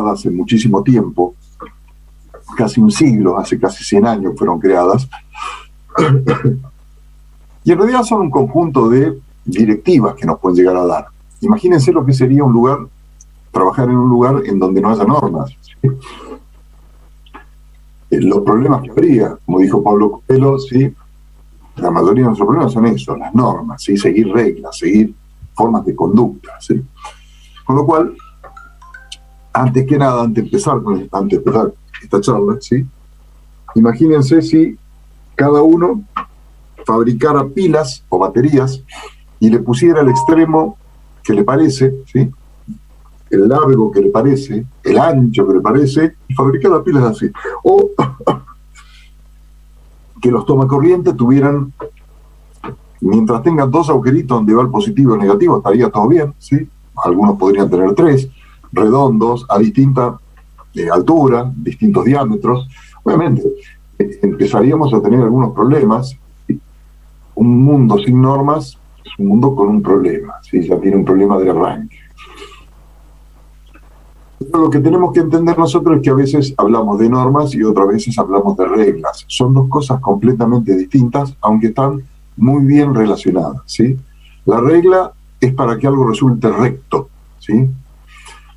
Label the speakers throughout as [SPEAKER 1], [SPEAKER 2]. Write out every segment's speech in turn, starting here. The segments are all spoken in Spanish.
[SPEAKER 1] creadas hace muchísimo tiempo, casi un siglo, hace casi 100 años fueron creadas, y en realidad son un conjunto de directivas que nos pueden llegar a dar. Imagínense lo que sería un lugar, trabajar en un lugar en donde no haya normas. ¿Sí? Los problemas que habría, como dijo Pablo Coelho, ¿sí? La mayoría de nuestros problemas son eso, las normas, ¿sí? Seguir reglas, seguir formas de conducta. ¿Sí? Con lo cual, antes que nada, antes de empezar esta charla, ¿sí? Imagínense si cada uno fabricara pilas o baterías y le pusiera el extremo que le parece, ¿sí? El largo que le parece, el ancho que le parece, y fabricara pilas así. O que los tomacorriente tuvieran, mientras tengan 2 agujeritos donde va el positivo y el negativo, estaría todo bien, ¿sí? Algunos podrían tener 3, redondos, a distinta altura, distintos diámetros. Obviamente, empezaríamos a tener algunos problemas. ¿Sí? Un mundo sin normas es un mundo con un problema, ¿sí? Ya tiene un problema de arranque. Pero lo que tenemos que entender nosotros es que a veces hablamos de normas y otras veces hablamos de reglas. Son 2 cosas completamente distintas, aunque están muy bien relacionadas, ¿sí? La regla es para que algo resulte recto, ¿sí?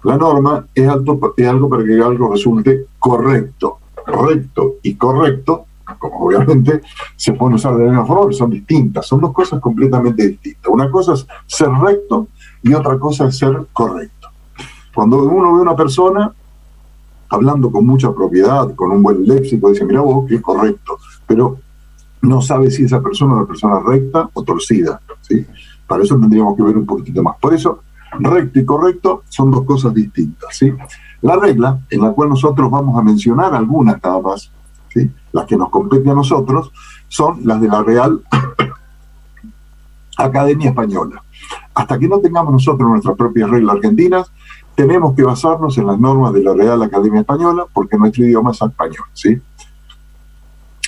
[SPEAKER 1] La norma es algo para que algo resulte correcto. Recto y correcto, como obviamente se pueden usar de la misma forma, pero son distintas, son 2 cosas completamente distintas. Una cosa es ser recto y otra cosa es ser correcto. Cuando uno ve a una persona hablando con mucha propiedad, con un buen léxico, dice, mira vos, que es correcto, pero no sabe si esa persona es una persona recta o torcida, ¿sí? Para eso tendríamos que ver un poquitito más. Por eso, recto y correcto son 2 cosas distintas, ¿sí? La regla, en la cual nosotros vamos a mencionar algunas nada más, ¿sí? Las que nos competen a nosotros, son las de la Real Academia Española. Hasta que no tengamos nosotros nuestras propias reglas argentinas, tenemos que basarnos en las normas de la Real Academia Española, porque nuestro idioma es español, ¿sí?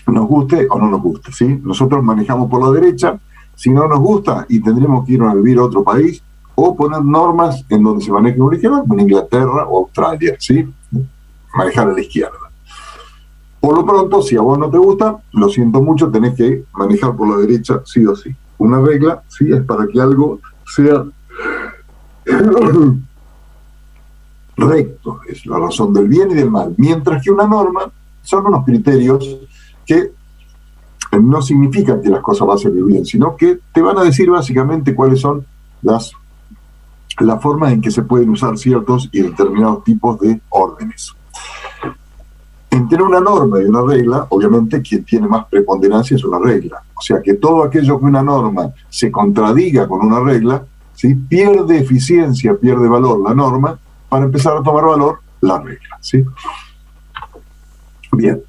[SPEAKER 1] Nos guste o no nos guste, ¿sí? Nosotros manejamos por la derecha, si no nos gusta y tendremos que ir a vivir a otro país, o poner normas en donde se maneje por la izquierda, como en Inglaterra o Australia, ¿sí? Manejar a la izquierda. Por lo pronto, si a vos no te gusta, lo siento mucho, tenés que manejar por la derecha sí o sí. Una regla, sí, es para que algo sea recto, es la razón del bien y del mal, mientras que una norma son unos criterios que no significan que las cosas van a salir bien, sino que te van a decir básicamente cuáles son las formas en que se pueden usar ciertos y determinados tipos de órdenes. Entre una norma y una regla, obviamente quien tiene más preponderancia es una regla, o sea que todo aquello que una norma se contradiga con una regla, ¿sí? Pierde eficiencia, pierde valor la norma, para empezar a tomar valor la regla, ¿sí? Bien.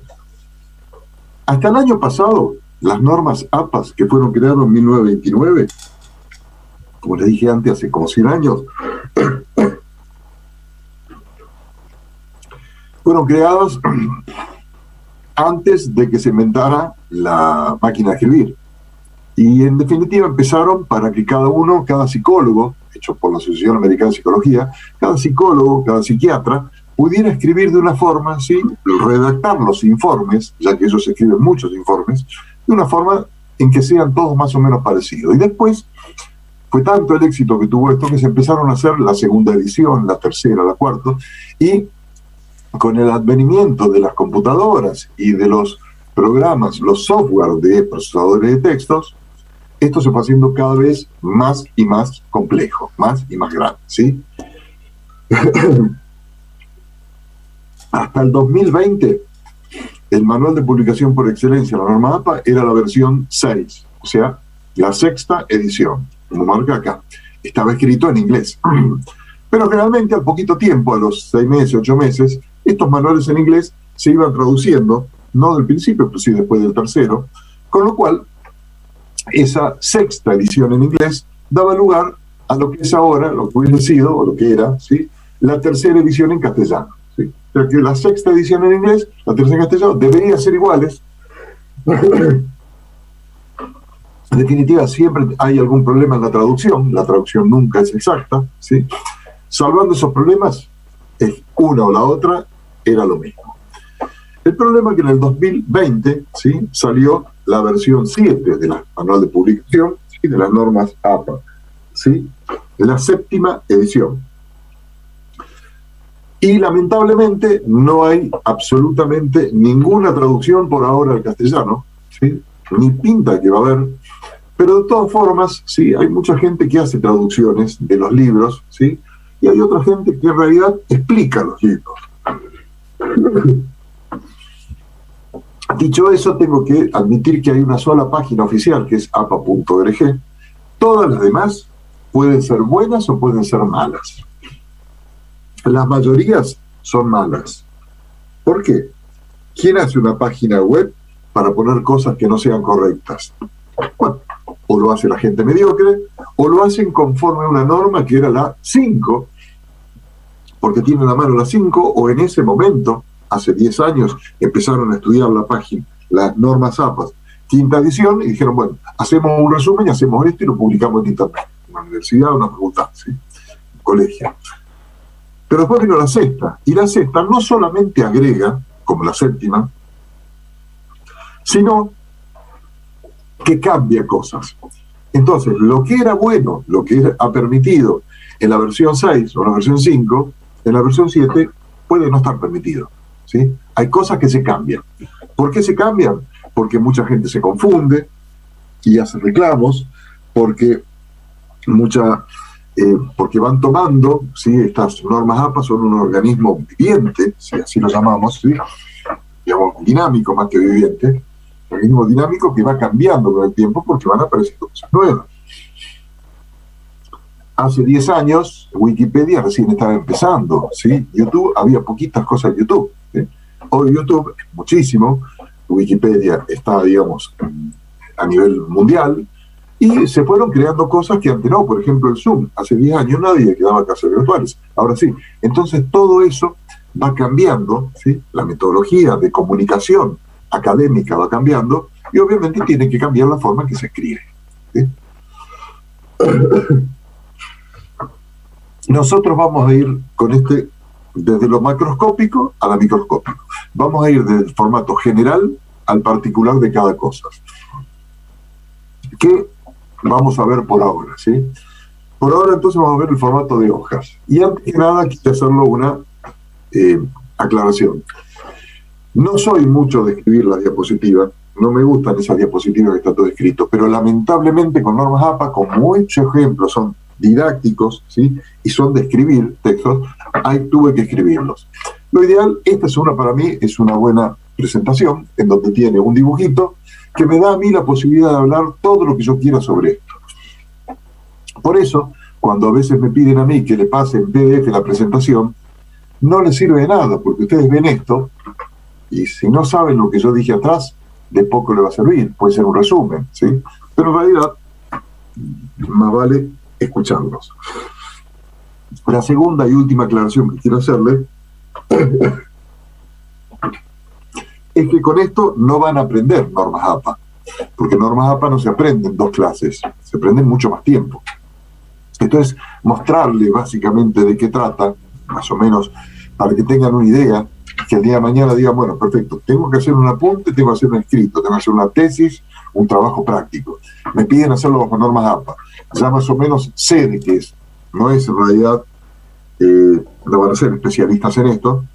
[SPEAKER 1] Hasta el año pasado, las normas APAS, que fueron creadas en 1929, como les dije antes, hace como 100 años, fueron creadas antes de que se inventara la máquina de escribir. Y en definitiva empezaron para que cada psicólogo, hecho por la Asociación Americana de Psicología, cada psicólogo, cada psiquiatra, pudiera escribir de una forma, ¿sí? Redactar los informes, ya que ellos escriben muchos informes, de una forma en que sean todos más o menos parecidos. Y después fue tanto el éxito que tuvo esto que se empezaron a hacer la segunda edición, la tercera, la cuarta, y con el advenimiento de las computadoras y de los programas, los software de procesadores de textos, esto se fue haciendo cada vez más y más complejo, más y más grande, ¿sí? Hasta el 2020, el manual de publicación por excelencia, la norma APA, era la versión 6, o sea, la sexta edición, como marca acá. Estaba escrito en inglés. Pero generalmente al poquito tiempo, a los 6 meses, 8 meses, estos manuales en inglés se iban traduciendo, no del principio, pero sí después del tercero, con lo cual esa sexta edición en inglés daba lugar a lo que es ahora, lo que hubiese sido, o lo que era, ¿sí? La tercera edición en castellano, ¿sí? O sea que la sexta edición en inglés, la tercera en castellano, deberían ser iguales. En definitiva, siempre hay algún problema en la traducción nunca es exacta, ¿sí? Salvando esos problemas, es una o la otra era lo mismo. El problema es que en el 2020, ¿sí?, salió la versión 7 de la manual de publicación, ¿sí?, de las normas APA, ¿sí?, la 7ª edición. Y lamentablemente no hay absolutamente ninguna traducción por ahora al castellano, ¿sí?, ni pinta que va a haber, pero de todas formas, sí, hay mucha gente que hace traducciones de los libros, ¿sí?, y hay otra gente que en realidad explica los libros. Dicho eso, tengo que admitir que hay una sola página oficial, que es apa.org. Todas las demás pueden ser buenas o pueden ser malas. Las mayorías son malas. ¿Por qué? ¿Quién hace una página web para poner cosas que no sean correctas? Bueno, o lo hace la gente mediocre, o lo hacen conforme a una norma que era la 5, porque tienen a mano la 5, o en ese momento, hace 10 años, empezaron a estudiar la página, las normas APA, 5ª edición, y dijeron, bueno, hacemos un resumen y hacemos esto y lo publicamos en internet, en una universidad o una facultad, ¿sí?, un colegio. Pero después vino la 6ª, y la 6ª no solamente agrega, como la 7ª, sino que cambia cosas. Entonces, lo que era bueno, lo que ha permitido en la versión 6 o la versión 5, en la versión 7 puede no estar permitido, ¿sí? Hay cosas que se cambian. ¿Por qué se cambian? Porque mucha gente se confunde y hace reclamos, porque porque van tomando, ¿sí?, estas normas APA son un organismo viviente, si así lo llamamos, ¿sí?, digamos, dinámico más que viviente, un organismo dinámico que va cambiando con el tiempo porque van apareciendo cosas nuevas. Hace 10 años Wikipedia recién estaba empezando, ¿sí? YouTube, había poquitas cosas en YouTube, ¿sí? Hoy YouTube es muchísimo, Wikipedia está, digamos, a nivel mundial, y se fueron creando cosas que antes no. Por ejemplo, el Zoom, hace 10 años nadie daba clases virtuales, ahora sí. Entonces todo eso va cambiando, ¿sí? La metodología de comunicación académica va cambiando, y obviamente tiene que cambiar la forma en que se escribe, ¿sí? Nosotros vamos a ir con desde lo macroscópico a lo microscópico. Vamos a ir del formato general al particular de cada cosa. ¿Qué vamos a ver por ahora, sí? Por ahora entonces vamos a ver el formato de hojas. Y antes que nada quise hacerlo una aclaración. No soy mucho de escribir las diapositivas, no me gustan esas diapositivas que está todo escrito, pero lamentablemente con normas APA, como muchos ejemplos son didácticos, ¿sí?, y son de escribir textos, ahí tuve que escribirlos. Lo ideal, para mí es una buena presentación, en donde tiene un dibujito que me da a mí la posibilidad de hablar todo lo que yo quiera sobre esto. Por eso, cuando a veces me piden a mí que le pase en PDF la presentación, no les sirve de nada, porque ustedes ven esto, y si no saben lo que yo dije atrás, de poco le va a servir, puede ser un resumen, ¿sí? Pero en realidad, más vale escucharlos. La segunda y última aclaración que quiero hacerle es que con esto no van a aprender normas APA, porque normas APA no se aprenden en 2 clases, se aprenden mucho más tiempo. Entonces, mostrarle básicamente de qué trata, más o menos, para que tengan una idea, que el día de mañana digan, bueno, perfecto, tengo que hacer un apunte, tengo que hacer un escrito, tengo que hacer una tesis, un trabajo práctico. Me piden hacerlo bajo normas APA. Ya más o menos sé de qué es. No es en realidad, no van a ser especialistas en esto,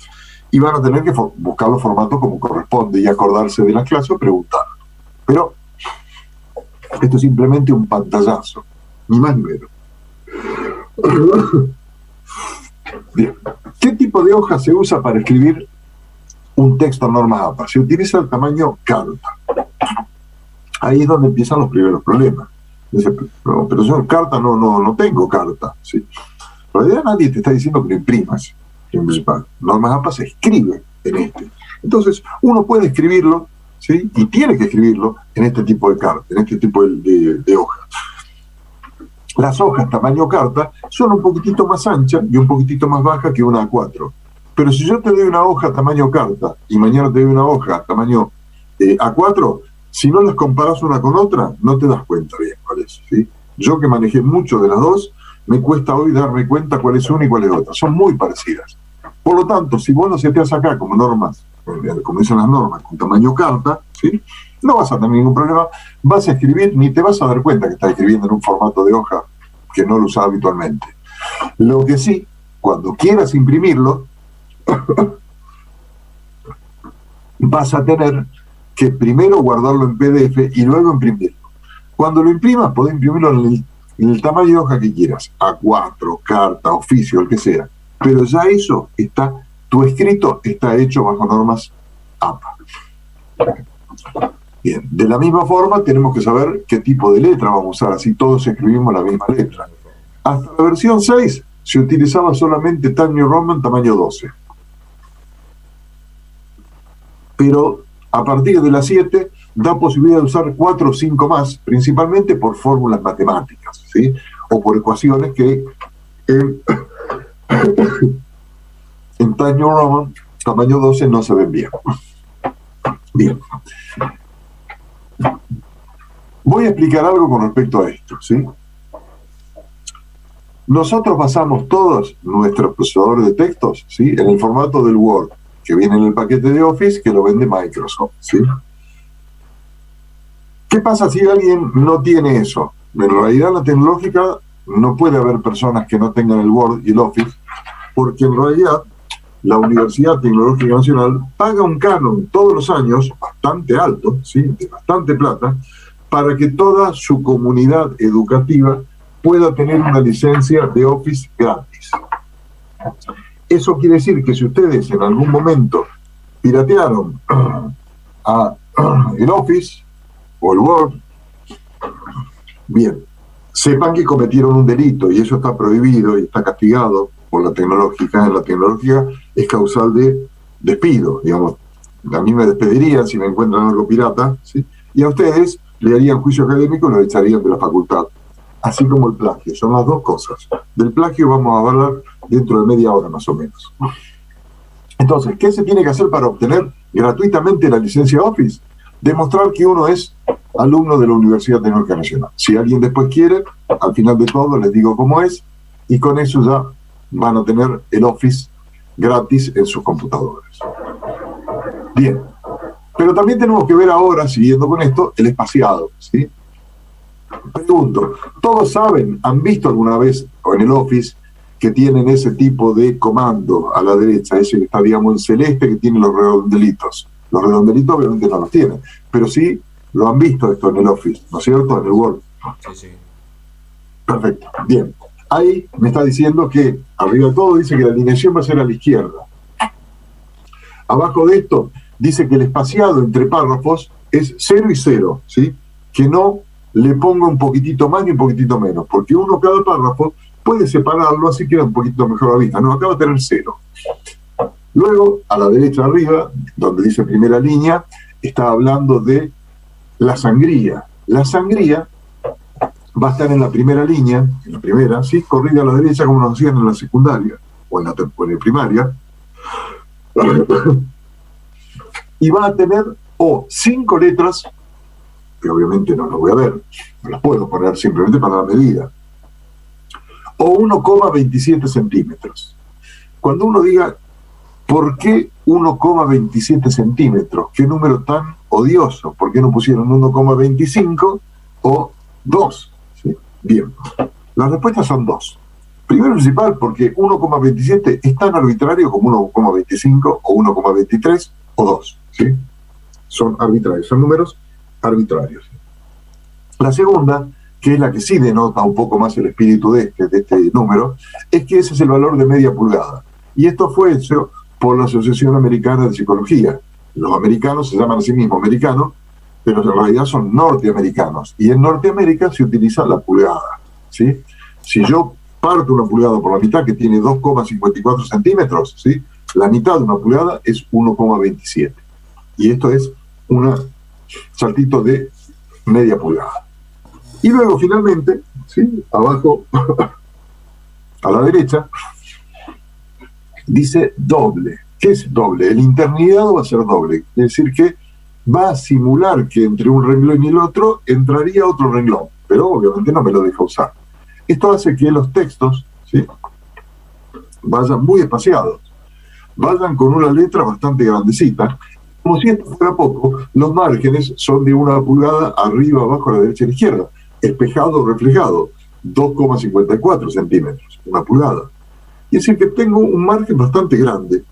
[SPEAKER 1] y van a tener que buscar los formatos como corresponde y acordarse de las clases o preguntar. Pero esto es simplemente un pantallazo, ni más ni menos. Bien. ¿Qué tipo de hoja se usa para escribir un texto en normas APA? Se utiliza el tamaño carta. Ahí es donde empiezan los primeros problemas. Dice, pero yo carta no tengo carta, ¿sí? En realidad nadie te está diciendo que lo imprimas. En principal, normas APA se escribe en este. Entonces, uno puede escribirlo, ¿sí?, y tiene que escribirlo en este tipo de carta, en este tipo de hoja. Las hojas tamaño carta son un poquitito más anchas y un poquitito más bajas que una A4. Pero si yo te doy una hoja tamaño carta y mañana te doy una hoja tamaño A4, si no las comparas una con otra, no te das cuenta bien cuál es, ¿sí? Yo que manejé mucho de las dos, me cuesta hoy darme cuenta cuál es una y cuál es otra. Son muy parecidas. Por lo tanto, si vos lo seteás acá como normas, como dicen las normas, con tamaño carta, ¿sí?, no vas a tener ningún problema, vas a escribir, ni te vas a dar cuenta que estás escribiendo en un formato de hoja que no lo usas habitualmente. Lo que sí, cuando quieras imprimirlo, vas a tener que primero guardarlo en PDF y luego imprimirlo. Cuando lo imprimas, podés imprimirlo en el tamaño de hoja que quieras, A4, carta, oficio, el que sea. Pero ya eso está, tu escrito está hecho bajo normas APA. Bien, de la misma forma tenemos que saber qué tipo de letra vamos a usar, así todos escribimos la misma letra. Hasta la versión 6 se utilizaba solamente Times New Roman tamaño 12. Pero a partir de la 7 da posibilidad de usar 4 o 5 más, principalmente por fórmulas matemáticas, ¿sí?, o por ecuaciones que en Times New Roman tamaño 12 no se ven bien. Bien. Voy a explicar algo con respecto a esto, ¿sí? Nosotros basamos todos nuestros procesadores de textos, ¿sí?, en el formato del Word, que viene en el paquete de Office que lo vende Microsoft, ¿sí? ¿Qué pasa si alguien no tiene eso? En realidad, la tecnológica no puede haber personas que no tengan el Word y el Office, porque en realidad la Universidad Tecnológica Nacional paga un canon todos los años, bastante alto, ¿sí?, de bastante plata, para que toda su comunidad educativa pueda tener una licencia de Office gratis. Eso quiere decir que si ustedes en algún momento piratearon el Office o el Word, bien, sepan que cometieron un delito y eso está prohibido y está castigado por la tecnológica. En la tecnológica es causal de despido, digamos. A mí me despedirían si me encuentran algo pirata, ¿sí?, y a ustedes le harían juicio académico y lo echarían de la facultad. Así como el plagio, son las dos cosas. Del plagio vamos a hablar dentro de media hora más o menos. Entonces, ¿qué se tiene que hacer para obtener gratuitamente la licencia Office? Demostrar que uno es alumno de la Universidad Tecnológica Nacional. Si alguien después quiere, al final de todo les digo cómo es, y con eso ya van a tener el Office gratis en sus computadores. Bien, pero también tenemos que ver ahora, siguiendo con esto, el espaciado, ¿sí? Pregunto, ¿todos saben, han visto alguna vez en el Office que tienen ese tipo de comando a la derecha, ese que está, digamos, en celeste, que tiene los redondelitos? Los redondelitos obviamente no los tienen, pero sí lo han visto esto en el Office, ¿no es cierto?, en el Word.
[SPEAKER 2] Sí, sí.
[SPEAKER 1] Perfecto, bien. Ahí me está diciendo que, arriba de todo, dice que la alineación va a ser a la izquierda. Abajo de esto, dice que el espaciado entre párrafos es 0 y 0, ¿sí? Que no le ponga un poquitito más ni un poquitito menos, porque uno cada párrafo puede separarlo, así queda un poquito mejor a la vista. No, acá va a tener 0. Luego, a la derecha arriba, donde dice primera línea, está hablando de la sangría. La sangría va a estar en la primera línea, en la primera, ¿sí?, corrida a la derecha como nos hacían en la secundaria o en la primaria. Y va a tener 5 letras, que obviamente no las voy a ver, no las puedo poner simplemente para la medida, o 1,27 centímetros. Cuando uno diga, ¿por qué 1,27 centímetros? ¿Qué número tan odioso? ¿Por qué no pusieron 1,25 o 2? ¿Sí? Bien, las respuestas son 2. Primero principal, porque 1,27 es tan arbitrario como 1,25 o 1,23 o 2. ¿Sí? Son arbitrarios, son números arbitrarios. La segunda, que es la que sí denota un poco más el espíritu de este número, es que ese es el valor de media pulgada. Y esto fue hecho por la Asociación Americana de Psicología. Los americanos se llaman a sí mismos americanos, pero en realidad son norteamericanos. Y en Norteamérica se utiliza la pulgada, ¿sí? Si yo parto una pulgada por la mitad, que tiene 2,54 centímetros, ¿sí?, la mitad de una pulgada es 1,27. Y esto es un saltito de media pulgada. Y luego, finalmente, ¿sí?, abajo, a la derecha, dice doble. ¿Qué es doble? El internidado va a ser doble. Es decir, que va a simular que entre un renglón y el otro entraría otro renglón. Pero obviamente no me lo deja usar. Esto hace que los textos, ¿sí?, vayan muy espaciados. vayan con una letra bastante grandecita. Como si esto fuera poco, los márgenes son de 1 pulgada arriba, abajo, a la derecha y a la izquierda. Espejado o reflejado, 2,54 centímetros, 1 pulgada. Y es decir que tengo un margen bastante grande,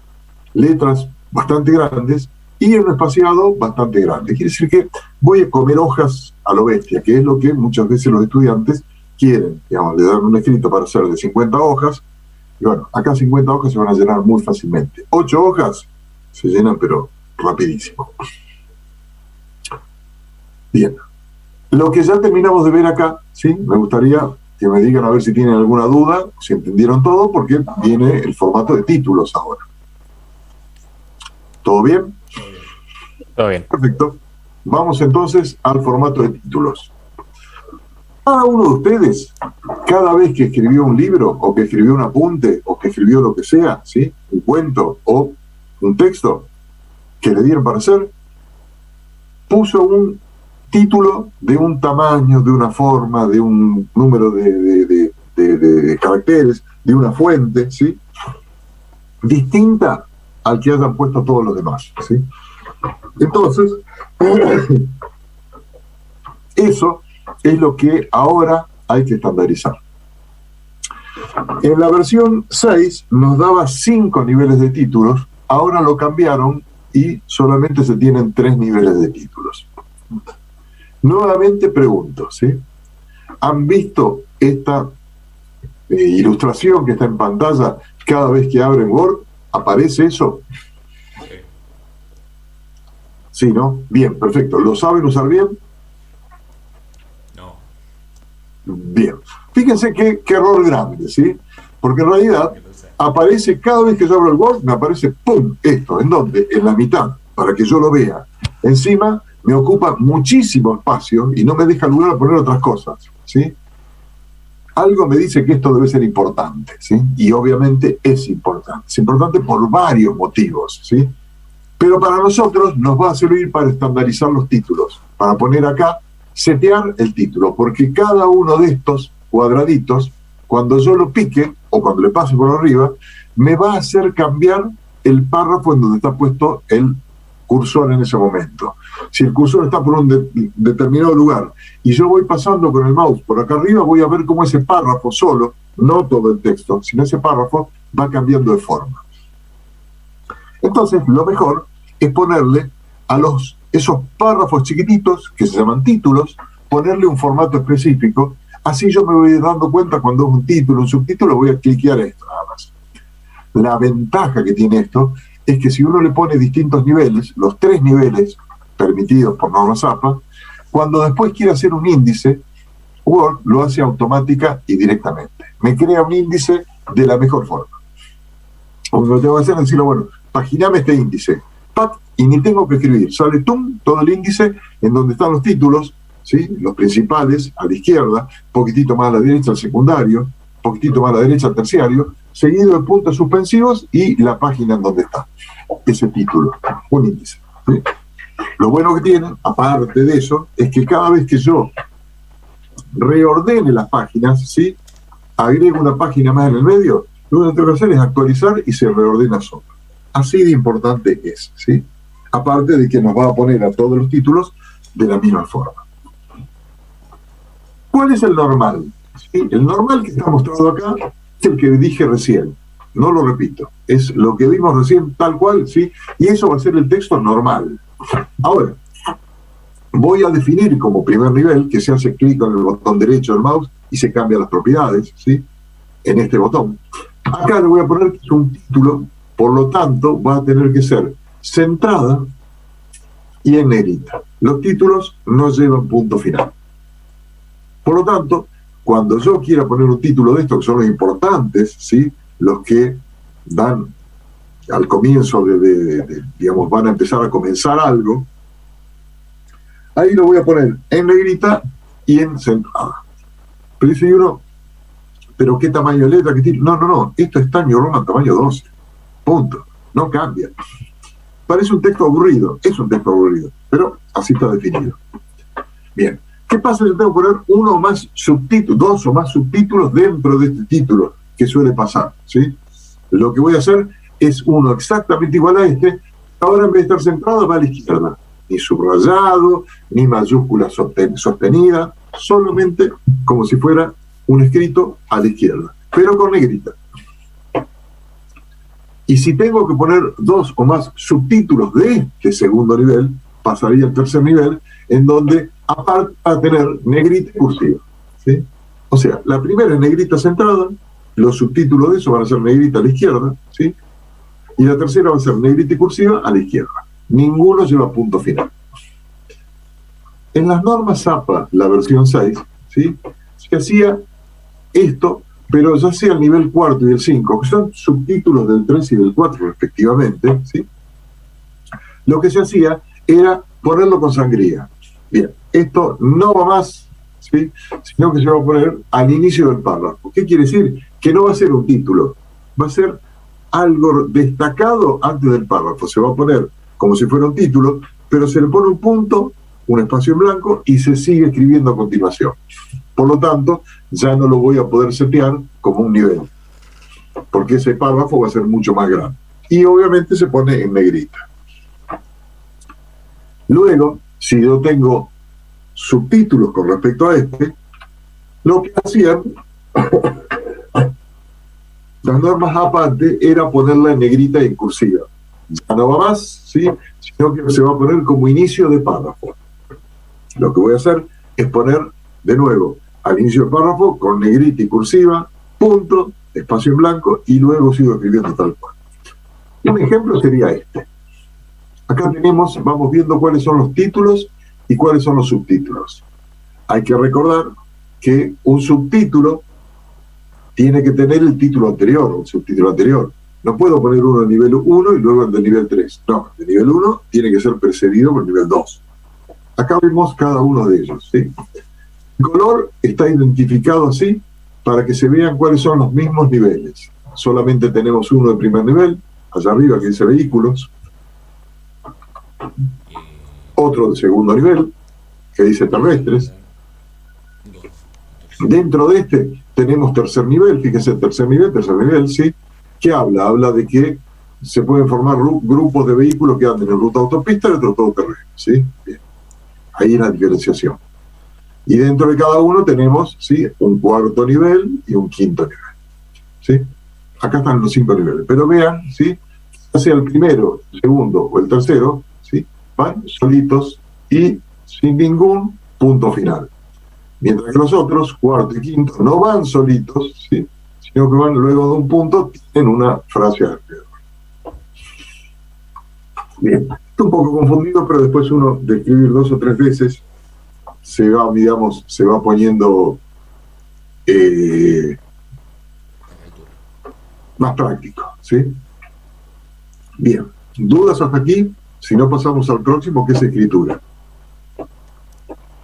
[SPEAKER 1] letras bastante grandes y un espaciado bastante grande. Quiere decir que voy a comer hojas a lo bestia, que es lo que muchas veces los estudiantes quieren. Digamos, le dan un escrito para hacer de 50 hojas, y bueno, acá 50 hojas se van a llenar muy fácilmente. 8 hojas se llenan, pero rapidísimo. Bien. Lo que ya terminamos de ver acá, ¿sí? Me gustaría que me digan a ver si tienen alguna duda, si entendieron todo, porque viene el formato de títulos ahora. ¿Todo bien?
[SPEAKER 2] Todo bien.
[SPEAKER 1] Perfecto. Vamos entonces al formato de títulos. Cada uno de ustedes, cada vez que escribió un libro, o que escribió un apunte, o que escribió lo que sea, ¿sí? Un cuento o un texto que le dieron para hacer, puso un título de un tamaño, de una forma, de un número de caracteres, de una fuente, ¿sí? Distinta al que hayan puesto todos los demás, ¿sí? Entonces, eso es lo que ahora hay que estandarizar. En la versión 6 nos daba 5 niveles de títulos, ahora lo cambiaron y solamente se tienen 3 niveles de títulos. Nuevamente pregunto, ¿sí? ¿Han visto esta ilustración que está en pantalla? Cada vez que abren Word, ¿aparece eso? Sí, ¿no? Bien, perfecto. ¿Lo saben usar bien?
[SPEAKER 2] No.
[SPEAKER 1] Bien. Fíjense qué error grande, ¿sí? Porque en realidad aparece, cada vez que yo abro el Word, me aparece, ¡pum!, esto. ¿En dónde? En la mitad, para que yo lo vea. Encima, me ocupa muchísimo espacio y no me deja lugar a poner otras cosas, ¿sí? Algo me dice que esto debe ser importante, ¿sí? Y obviamente es importante. Es importante por varios motivos, ¿sí? Pero para nosotros nos va a servir para estandarizar los títulos, para poner acá, setear el título, porque cada uno de estos cuadraditos, cuando yo lo pique, o cuando le pase por arriba, me va a hacer cambiar el párrafo en donde está puesto el cursor en ese momento. Si el cursor está por un determinado lugar y yo voy pasando con el mouse por acá arriba, voy a ver cómo ese párrafo solo, no todo el texto, sino ese párrafo va cambiando de forma. Entonces, lo mejor es ponerle a esos párrafos chiquititos, que se llaman títulos, ponerle un formato específico, así yo me voy dando cuenta cuando es un título, un subtítulo, voy a cliquear esto nada más. La ventaja que tiene esto es que si uno le pone distintos niveles, los 3 niveles permitidos por norma ZAPA, cuando después quiere hacer un índice, Word lo hace automática y directamente. Me crea un índice de la mejor forma. Lo que tengo que hacer es decirle, bueno, paginame este índice, ¡pac!, y ni tengo que escribir. Sale ¡tum!, todo el índice en donde están los títulos, ¿sí? Los principales, a la izquierda, poquitito más a la derecha el secundario, poquitito más a la derecha el terciario, seguido de puntos suspensivos y la página en donde está ese título, un índice, ¿sí? Lo bueno que tiene, aparte de eso, es que cada vez que yo reordene las páginas, ¿sí?, agrego una página más en el medio, lo que tengo que hacer es actualizar y se reordena solo. Así de importante es, ¿sí? Aparte de que nos va a poner a todos los títulos de la misma forma. ¿Cuál es el normal? ¿Sí? El normal que está mostrado acá es el que dije recién. No lo repito. Es lo que vimos recién tal cual, ¿sí? Y eso va a ser el texto normal. Ahora, voy a definir como primer nivel que se hace clic con el botón derecho del mouse y se cambian las propiedades, ¿sí?, en este botón. Acá le voy a poner que es un título, por lo tanto va a tener que ser centrada y en negrita. Los títulos no llevan punto final. Por lo tanto, cuando yo quiera poner un título de estos, que son los importantes, ¿sí?, los que dan al comienzo digamos, van a empezar a comenzar algo, ahí lo voy a poner en negrita y en centrada. Pero dice uno, ¿pero qué tamaño de letra? ¿Qué título? No, esto es Times New Roman tamaño 12. Punto. No cambia. Parece un texto aburrido, es un texto aburrido, pero así está definido. Bien. ¿Qué pasa si tengo que poner uno o más subtítulos, 2 o más subtítulos dentro de este título? Que suele pasar, ¿sí? Lo que voy a hacer es uno exactamente igual a este, ahora en vez de estar centrado va a la izquierda. Ni subrayado, ni mayúscula sostenida, solamente como si fuera un escrito a la izquierda, pero con negrita. Y si tengo que poner 2 o más subtítulos de este segundo nivel, pasaría al tercer nivel, en donde aparte va a tener negrita y cursiva, ¿sí? O sea, la primera es negrita centrada, los subtítulos de eso van a ser negrita a la izquierda, ¿sí? Y la tercera va a ser negrita y cursiva a la izquierda. Ninguno lleva punto final. En las normas APA, la versión 6, ¿sí?, se hacía esto, pero ya sea el nivel 4 y el 5, que son subtítulos del 3 y del 4 respectivamente, ¿sí?, lo que se hacía era ponerlo con sangría. Bien, esto no va más, ¿sí?, sino que se va a poner al inicio del párrafo. ¿Qué quiere decir? Que no va a ser un título, va a ser algo destacado antes del párrafo. Se va a poner como si fuera un título, pero se le pone un punto, un espacio en blanco, y se sigue escribiendo a continuación. Por lo tanto, ya no lo voy a poder setear como un nivel, porque ese párrafo va a ser mucho más grande. Y obviamente se pone en negrita. Luego, si yo tengo subtítulos con respecto a este, lo que hacían las normas aparte era ponerla en negrita y en cursiva. Ya no va más, ¿sí?, sino que se va a poner como inicio de párrafo. Lo que voy a hacer es poner de nuevo al inicio del párrafo con negrita y cursiva, punto, espacio en blanco, y luego sigo escribiendo tal cual. Un ejemplo sería este. Acá tenemos, vamos viendo cuáles son los títulos y cuáles son los subtítulos. Hay que recordar que un subtítulo tiene que tener el título anterior, o el subtítulo anterior. No puedo poner uno de nivel 1 y luego el de nivel 3. No, el de nivel 1 tiene que ser precedido por el nivel 2. Acá vemos cada uno de ellos, ¿sí? El color está identificado así para que se vean cuáles son los mismos niveles. Solamente tenemos uno de primer nivel, allá arriba que dice vehículos, otro de segundo nivel, que dice terrestres. Dentro de este tenemos tercer nivel, fíjense, tercer nivel, ¿sí?, que habla de que se pueden formar grupos de vehículos que anden en ruta autopista y otro todoterreno, ¿sí? Bien. Ahí es la diferenciación. Y dentro de cada uno tenemos, ¿sí?, un cuarto nivel y un quinto nivel, ¿sí? Acá están los 5 niveles. Pero vean, ¿sí?, ya sea el primero, el segundo o el tercero, ¿sí?, van solitos y sin ningún punto final. Mientras que los otros, cuarto y quinto, no van solitos, ¿sí?, sino que van luego de un punto, tienen una frase alrededor. Bien, estoy un poco confundido, pero después uno de escribir 2 o 3 veces se va, digamos, se va poniendo más práctico, ¿sí? Bien, ¿dudas hasta aquí? Si no, pasamos al próximo, que es escritura.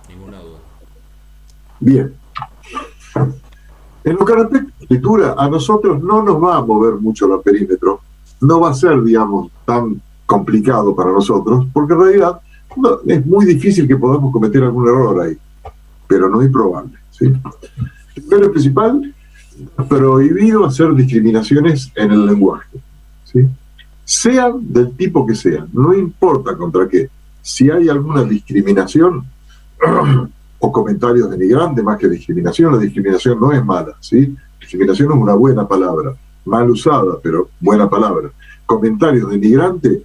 [SPEAKER 2] Ninguna duda.
[SPEAKER 1] Bien. En lo que respecta a escritura, a nosotros no nos va a mover mucho el perímetro. No va a ser, digamos, tan complicado para nosotros, porque en realidad no, es muy difícil que podamos cometer algún error ahí, pero no es improbable, ¿sí? Primero y principal, prohibido hacer discriminaciones en el lenguaje, ¿sí?, sean del tipo que sean, no importa contra qué. Si hay alguna discriminación o comentarios denigrantes más que discriminación, la discriminación no es mala, ¿sí? Discriminación es una buena palabra, mal usada, pero buena palabra. Comentarios denigrantes,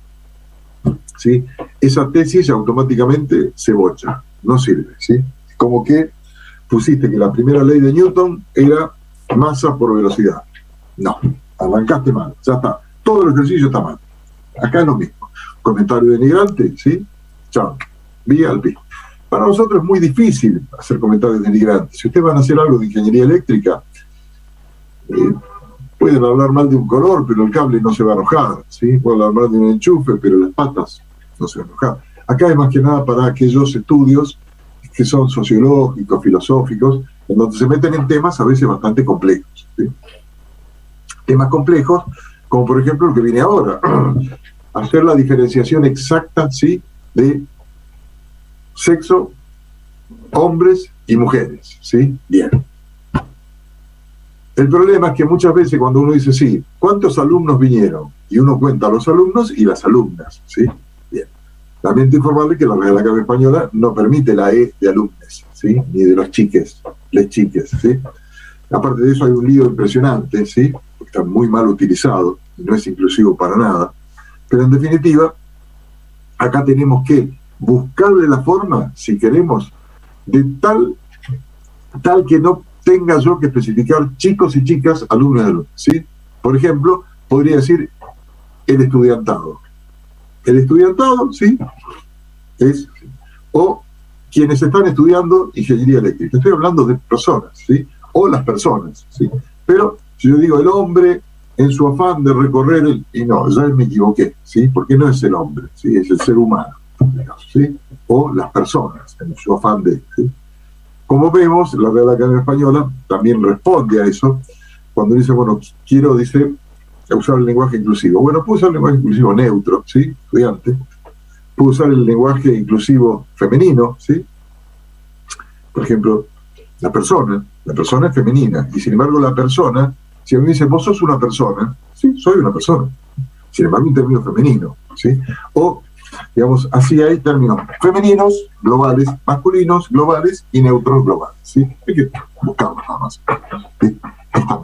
[SPEAKER 1] ¿sí?, esa tesis automáticamente se bocha, no sirve, ¿sí? Como que pusiste que la primera ley de Newton era masa por velocidad. No, arrancaste mal, ya está. Todo el ejercicio está mal. Acá es lo mismo. Comentario denigrante, ¿sí? Chao. Vía al piso. Para nosotros es muy difícil hacer comentarios denigrantes. Si ustedes van a hacer algo de ingeniería eléctrica, pueden hablar mal de un color, pero el cable no se va a enojar, ¿sí? Pueden hablar mal de un enchufe, pero las patas no se van a enojar. Acá es más que nada para aquellos estudios que son sociológicos, filosóficos, en donde se meten en temas a veces bastante complejos, ¿sí? Temas complejos, como por ejemplo el que viene ahora, hacer la diferenciación exacta, ¿sí?, de sexo, hombres y mujeres, ¿sí? Bien. El problema es que muchas veces cuando uno dice, sí, ¿cuántos alumnos vinieron? y uno cuenta a los alumnos y las alumnas, ¿sí? Bien. Lamento informarle que la Real Academia Española no permite la E de alumnes, ¿sí? Ni de los chiques, les chiques, ¿sí? Aparte de eso hay un lío impresionante, ¿sí? Porque está muy mal utilizado y no es inclusivo para nada. Pero en definitiva, acá tenemos que buscarle la forma, si queremos, de tal que no tenga yo que especificar chicos y chicas, alumnos y alumnas, ¿sí? Por ejemplo, podría decir el estudiantado. El estudiantado, ¿sí? Es, o quienes están estudiando ingeniería eléctrica. Estoy hablando de personas, ¿sí? O las personas, ¿sí? Pero si yo digo el hombre en su afán de recorrer y no, ya me equivoqué, ¿sí? Porque no es el hombre, ¿sí? Es el ser humano, ¿sí? O las personas en su afán de, ¿sí? Como vemos, la Real Academia Española también responde a eso cuando dice, bueno, quiero, dice, usar el lenguaje inclusivo. Bueno, puedo usar el lenguaje inclusivo neutro, ¿sí? Estudiante. Puedo usar el lenguaje inclusivo femenino, ¿sí? Por ejemplo, la persona es femenina, y sin embargo la persona, si a mí me dice, vos sos una persona, sí, soy una persona. Sin embargo, un término femenino, ¿sí? O, digamos, así hay términos femeninos, globales, masculinos, globales y neutros, globales, ¿sí? Hay que buscarlos nada más. ¿Sí?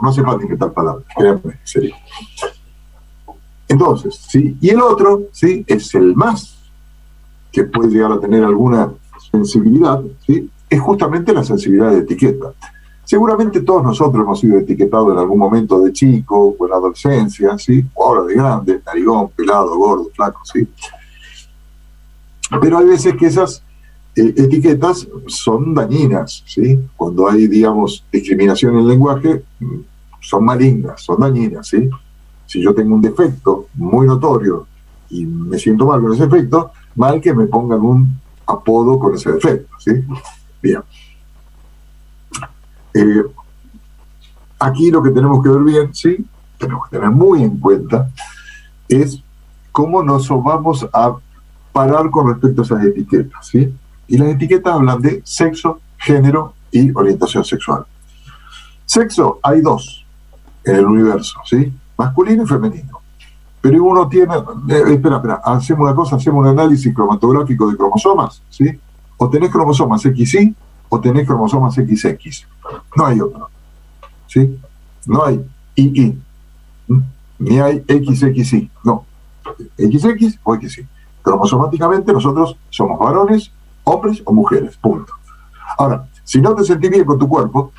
[SPEAKER 1] No hace falta inventar palabras, créanme, serio. Entonces, ¿sí? Y el otro, ¿sí? Es el más, que puede llegar a tener alguna sensibilidad, ¿sí? Es justamente la sensibilidad de etiqueta. Seguramente todos nosotros hemos sido etiquetados en algún momento de chico, o en la adolescencia, ¿sí? O ahora de grande, narigón, pelado, gordo, flaco, ¿sí? Pero hay veces que esas etiquetas son dañinas, ¿sí? Cuando hay, digamos, discriminación en el lenguaje, son malignas, son dañinas, ¿sí? Si yo tengo un defecto muy notorio y me siento mal con ese defecto, mal que me pongan un apodo con ese defecto, ¿sí? Bien. Aquí lo que tenemos que ver bien, ¿sí? Tenemos que tener muy en cuenta es cómo nos vamos a parar con respecto a esas etiquetas, ¿sí? Y las etiquetas hablan de sexo, género y orientación sexual. Sexo hay dos en el universo, ¿sí? Masculino y femenino. Pero uno tiene... espera, hacemos una cosa, hacemos un análisis cromatográfico de cromosomas, ¿sí? O tenés cromosomas XY o tenés cromosomas XX. No hay otro, ¿sí? No hay II, ni hay XXY, no. XX o XY. Cromosomáticamente nosotros somos varones, hombres o mujeres, punto. Ahora, si no te sentís bien con tu cuerpo,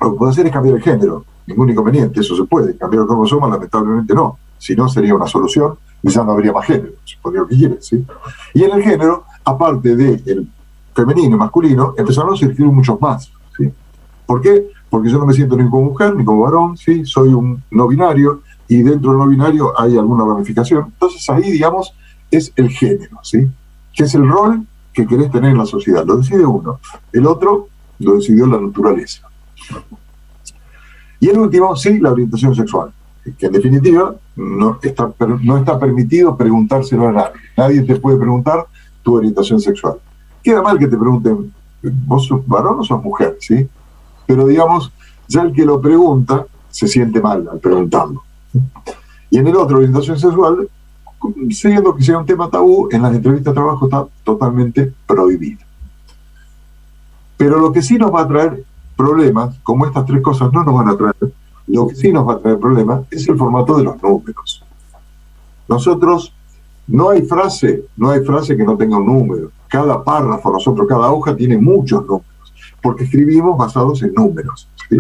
[SPEAKER 1] lo que puedes hacer es cambiar el género, ningún inconveniente, eso se puede. Cambiar el cromosoma, lamentablemente no. Si no, sería una solución y ya no habría más género, se podría lo que quieres, ¿sí? Y en el género, aparte del femenino y masculino, empezaron a surgir muchos más, ¿sí? ¿Por qué? Porque yo no me siento ni como mujer ni como varón, ¿sí? Soy un no binario y dentro del no binario hay alguna ramificación. Entonces ahí, digamos, es el género, ¿sí? Que es el rol que querés tener en la sociedad. Lo decide uno. El otro lo decidió la naturaleza. Y el último, sí, la orientación sexual, que en definitiva no está permitido preguntárselo a nadie. Nadie te puede preguntar tu orientación sexual. Queda mal que te pregunten, ¿vos sos varón o sos mujer? ¿Sí? Pero digamos, ya el que lo pregunta se siente mal al preguntarlo. Y en el otro, orientación sexual, siguiendo que sea un tema tabú, en las entrevistas de trabajo está totalmente prohibido. Pero lo que sí nos va a traer problemas, como estas tres cosas no nos van a traer, lo que sí nos va a traer problemas es el formato de los números. Nosotros, no hay frase que no tenga un número. Cada párrafo, cada hoja tiene muchos números, porque escribimos basados en números, ¿sí?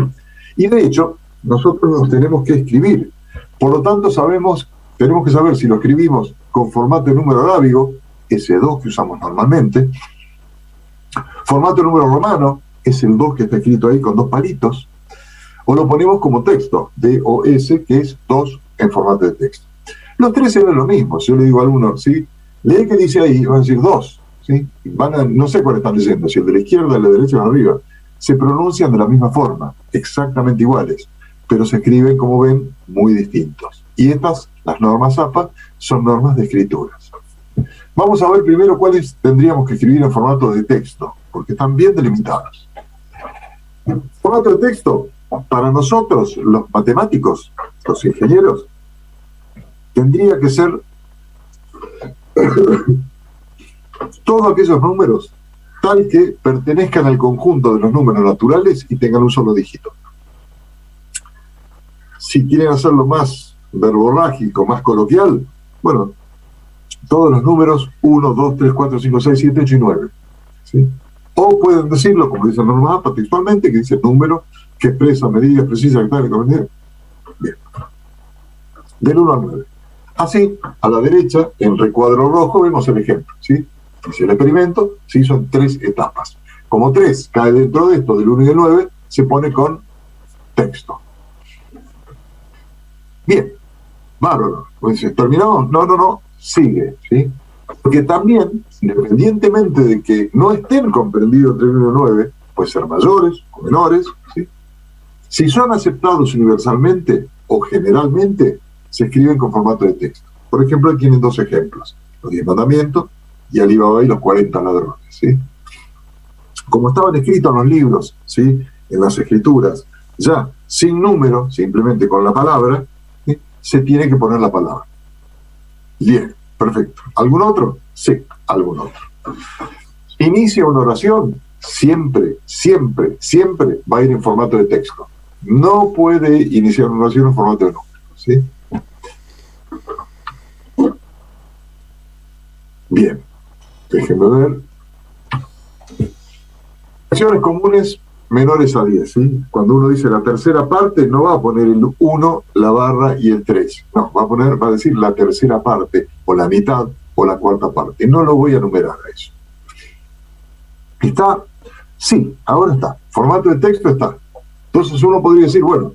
[SPEAKER 1] Y de hecho, nosotros los tenemos que escribir. Por lo tanto, tenemos que saber si lo escribimos con formato de número arábigo, ese 2 que usamos normalmente, formato de número romano, es el 2 que está escrito ahí con 2 palitos, o lo ponemos como texto, DOS, que es 2 en formato de texto. Los tres se ven lo mismo. Si yo le digo a alguno, ¿sí? Lee que dice ahí, van a decir 2, ¿sí? No sé cuál están leyendo, si el de la izquierda o el de la derecha o arriba. Se pronuncian de la misma forma, exactamente iguales, pero se escriben, como ven, muy distintos. Y estas, las normas APA, son normas de escrituras. Vamos a ver primero cuáles tendríamos que escribir en formato de texto, porque están bien delimitados. Formato de texto, para nosotros, los matemáticos, los ingenieros, tendría que ser todos aquellos números tal que pertenezcan al conjunto de los números naturales y tengan un solo dígito. Si quieren hacerlo más verborrágico, más coloquial, bueno, todos los números 1, 2, 3, 4, 5, 6, 7, 8 y 9. ¿Sí? O pueden decirlo, como dice la norma APA textualmente, que dice número que expresa medidas precisas que están convenientes. Bien. Del 1 al 9. Así, a la derecha, en recuadro rojo, vemos el ejemplo. ¿Sí? Dice el experimento, se hizo en 3 etapas. Como 3 cae dentro de esto, del 1 y del 9, se pone con texto. Bien, bárbaro. Pues, ¿terminamos? No, sigue, ¿sí? Porque también, independientemente de que no estén comprendidos entre el 1 y el 9, pueden ser mayores o menores, ¿sí? Si son aceptados universalmente o generalmente, se escriben con formato de texto. Por ejemplo, aquí tienen 2 ejemplos: los 10 mandamientos y Alí Baba y los 40 ladrones, ¿sí? Como estaban escritos en los libros, ¿sí?, en las escrituras, ya sin número, simplemente con la palabra, ¿sí?, se tiene que poner la palabra. Bien, perfecto. ¿Algún otro? Sí, algún otro. Inicia una oración, siempre va a ir en formato de texto. No puede iniciar una oración en formato de número, ¿sí? Bien, déjenme ver. Acciones comunes menores a 10, ¿sí? Cuando uno dice la tercera parte, no va a poner el 1, la barra y el 3. No, va a decir la tercera parte, o la mitad, o la cuarta parte. No lo voy a numerar a eso. ¿Está? Sí, ahora está. Formato de texto está. Entonces uno podría decir, bueno,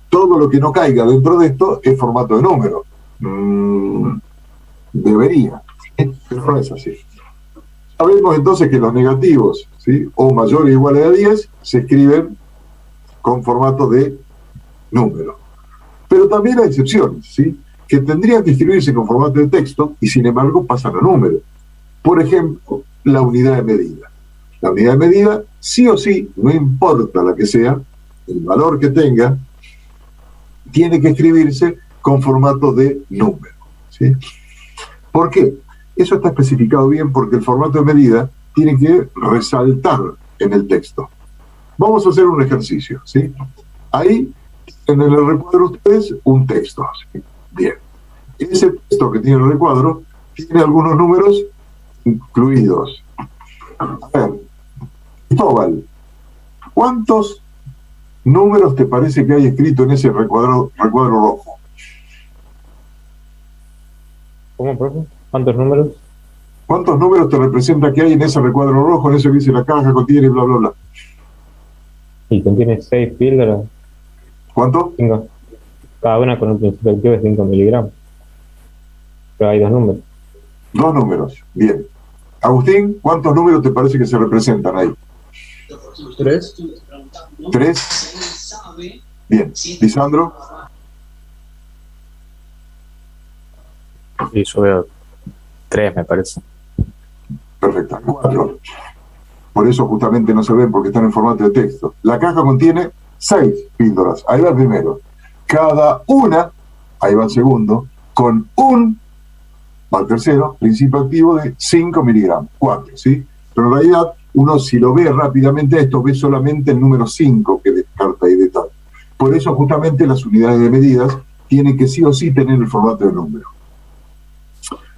[SPEAKER 1] todo lo que no caiga dentro de esto es formato de número. Debería, ¿sí? Pero no es así. Sabemos entonces que los negativos, ¿sí?, o mayores o iguales a 10, se escriben con formato de número. Pero también hay excepciones, ¿sí?, que tendrían que escribirse con formato de texto y sin embargo pasan a número. Por ejemplo, la unidad de medida. La unidad de medida, sí o sí, no importa la que sea, el valor que tenga, tiene que escribirse con formato de número, ¿sí? ¿Por qué? Eso está especificado bien porque el formato de medida tiene que resaltar en el texto. Vamos a hacer un ejercicio, ¿sí? Ahí, en el recuadro ustedes, un texto, ¿sí? Bien. Ese texto que tiene el recuadro tiene algunos números incluidos. A ver, Cristóbal, ¿cuántos números te parece que hay escrito en ese recuadro rojo?
[SPEAKER 3] ¿Cómo, profe? ¿Cuántos números?
[SPEAKER 1] ¿Cuántos números te representa que hay en ese recuadro rojo, en eso que dice la caja contiene bla, bla, bla?
[SPEAKER 3] Y contiene 6 píldoras.
[SPEAKER 1] ¿Cuánto?
[SPEAKER 3] 5. Cada una con un principio activo de 5 miligramos. Pero hay 2 números.
[SPEAKER 1] 2 números, bien. Agustín, ¿cuántos números te parece que se representan ahí?
[SPEAKER 4] 3.
[SPEAKER 1] 3. Bien. Lisandro.
[SPEAKER 2] Sí, yo veo 3, me parece.
[SPEAKER 1] Perfecto. 4. Por eso justamente no se ven porque están en formato de texto. La caja contiene 6 píldoras. Ahí va el primero. Cada una, ahí va el segundo, con va el tercero, principio activo de 5 miligramos. 4, ¿sí? Pero en realidad, uno si lo ve rápidamente esto, ve solamente el número 5 que descarta ahí de tal. Por eso justamente las unidades de medidas tienen que sí o sí tener el formato de número.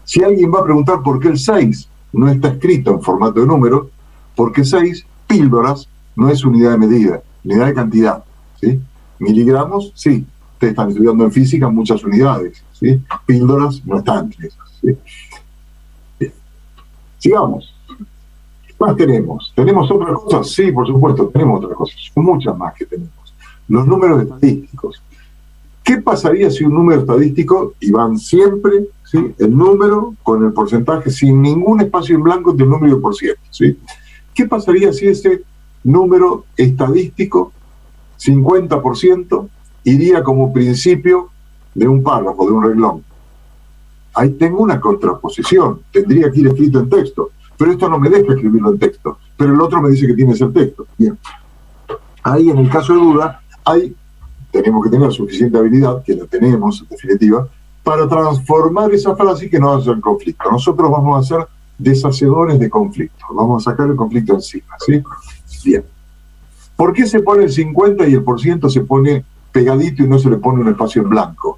[SPEAKER 1] Si alguien va a preguntar por qué el 6 no está escrito en formato de número, porque 6 píldoras no es unidad de medida, unidad de cantidad, ¿sí? Miligramos, sí, ustedes están estudiando en física muchas unidades, ¿sí? Píldoras no están entre esas, ¿sí? Bien. Sigamos. ¿Qué más tenemos? ¿Tenemos otras cosas? Sí, por supuesto, tenemos otras cosas, muchas más que tenemos. Los números estadísticos. ¿Qué pasaría si un número estadístico, y van siempre, ¿sí?, el número con el porcentaje, sin ningún espacio en blanco entre el número y el porciento, ¿sí? ¿Qué pasaría si ese número estadístico, 50%, iría como principio de un párrafo, de un renglón? Ahí tengo una contraposición, tendría que ir escrito en texto, pero esto no me deja escribirlo en texto, pero el otro me dice que tiene que ser texto. Bien. Ahí, en el caso de duda, tenemos que tener suficiente habilidad, que la tenemos en definitiva, para transformar esa frase y que no haya conflicto. Nosotros vamos a ser deshacedores de conflicto, vamos a sacar el conflicto encima, ¿sí? Bien. ¿Por qué se pone el 50 y el % se pone pegadito y no se le pone un espacio en blanco?